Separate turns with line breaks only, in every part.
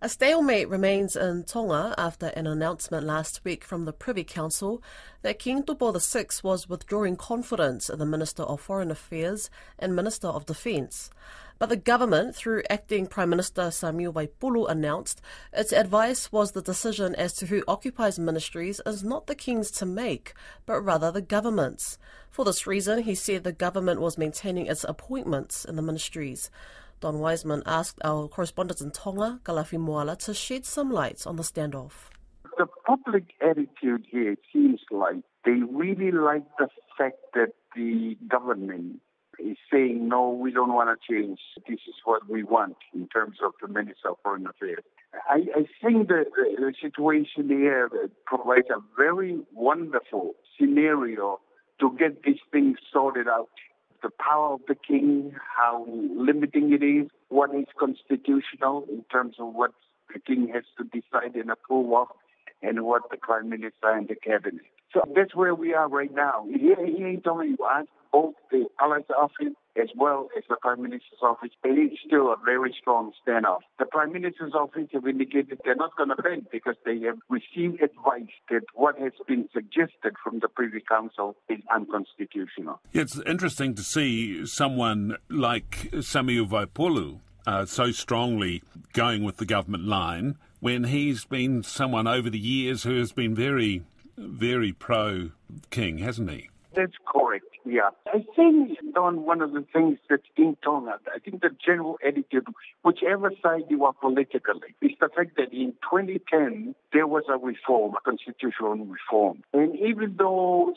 A stalemate remains in Tonga after an announcement last week from the Privy Council that King Tupo VI was withdrawing confidence in the Minister of Foreign Affairs and Minister of Defence. But the government, through Acting Prime Minister Samuel Waipulu, announced its advice was the decision as to who occupies ministries is not the King's to make, but rather the government's. For this reason, he said the government was maintaining its appointments in the ministries. Don Wiseman asked our correspondent in Tonga, Kalafi Moala, to shed some light on the standoff.
The public attitude here seems like they really like the fact that the government is saying, no, we don't want to change. This is what we want in terms of the Minister of Foreign Affairs. I think that the situation here provides a very wonderful scenario to get these things sorted out. The power of the king, how limiting it is, what is constitutional in terms of what the king has to decide and approve of, and what the prime minister and the cabinet. So that's where we are right now. Here in Tonga, you ask both the palace office as well as the prime minister's office. It is still a very strong standoff. The prime minister's office have indicated they're not going to bend because they have received advice that what has been suggested from the Privy Council is unconstitutional.
It's interesting to see someone like Samuel Waipulu so strongly going with the government line when he's been someone over the years who has been very, very pro-king, hasn't he?
That's correct, yeah. I think, Don, one of the things that's in Tonga, I think the general attitude, whichever side you are politically, is the fact that in 2010, there was a reform, a constitutional reform. And even though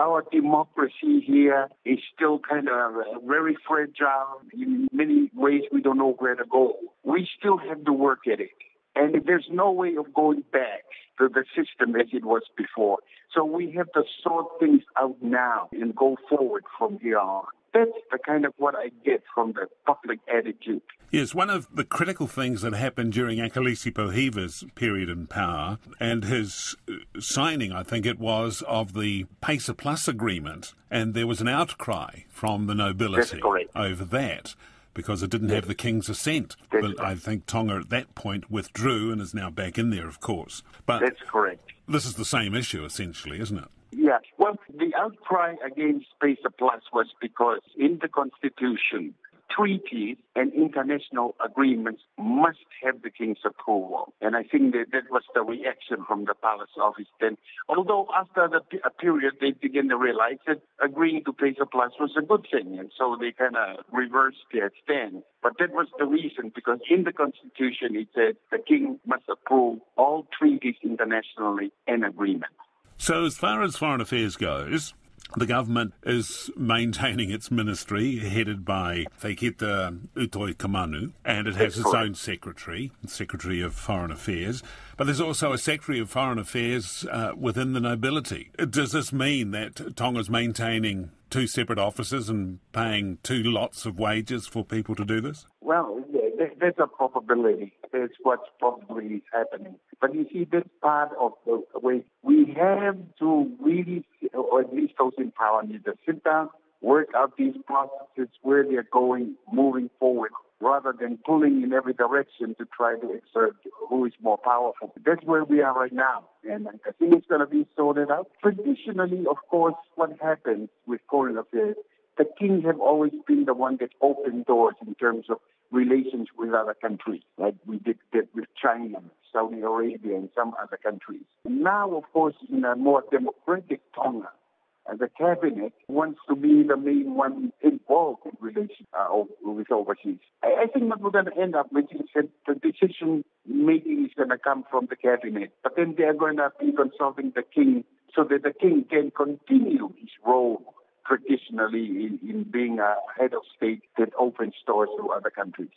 our democracy here is still kind of very fragile, in many ways we don't know where to go, we still have to work at it. And there's no way of going back to the system as it was before. So we have to sort things out now and go forward from here on. That's the kind of what I get from the public attitude.
Yes, one of the critical things that happened during Akalisi Pohiva's period in power and his signing, I think it was, of the Pesa Plus agreement, and there was an outcry from the nobility over that, because it didn't have the king's assent. But I think Tonga at that point withdrew and is now back in there, of course. But
that's correct.
This is the same issue, essentially, isn't it?
Yeah. Well, the outcry against Pesa Plus was because in the Constitution, treaties and international agreements must have the king's approval. And I think that was the reaction from the palace office then. Although after a period, they began to realize that agreeing to Pesa Plus was a good thing. And so they kind of reversed their stand. But that was the reason, because in the Constitution, it said the king must approve all treaties internationally and agreements.
So as far as foreign affairs goes, the government is maintaining its ministry, headed by Whaiketa Utoi Kamanu, and it has its own secretary, Secretary of Foreign Affairs. But there's also a Secretary of Foreign Affairs within the nobility. Does this mean that Tonga's maintaining two separate offices and paying two lots of wages for people to do this?
Well, there's a probability. That's what's probably happening. But you see, that's part of the way we have to really, or at least those in power, need to sit down, work out these processes, where they're going, moving forward, rather than pulling in every direction to try to exert who is more powerful. That's where we are right now. And I think it's going to be sorted out. Traditionally, of course, what happens with foreign affairs, the king have always been the one that opened doors in terms of relations with other countries, like we did that with China, Saudi Arabia, and some other countries. Now, of course, in a more democratic Tonga, the cabinet wants to be the main one involved in relations with overseas. I think what we're going to end up with is that the decision making is going to come from the cabinet, but then they're going to be consulting the king so that the king can continue his role traditionally in being a head of state that opens doors to other countries.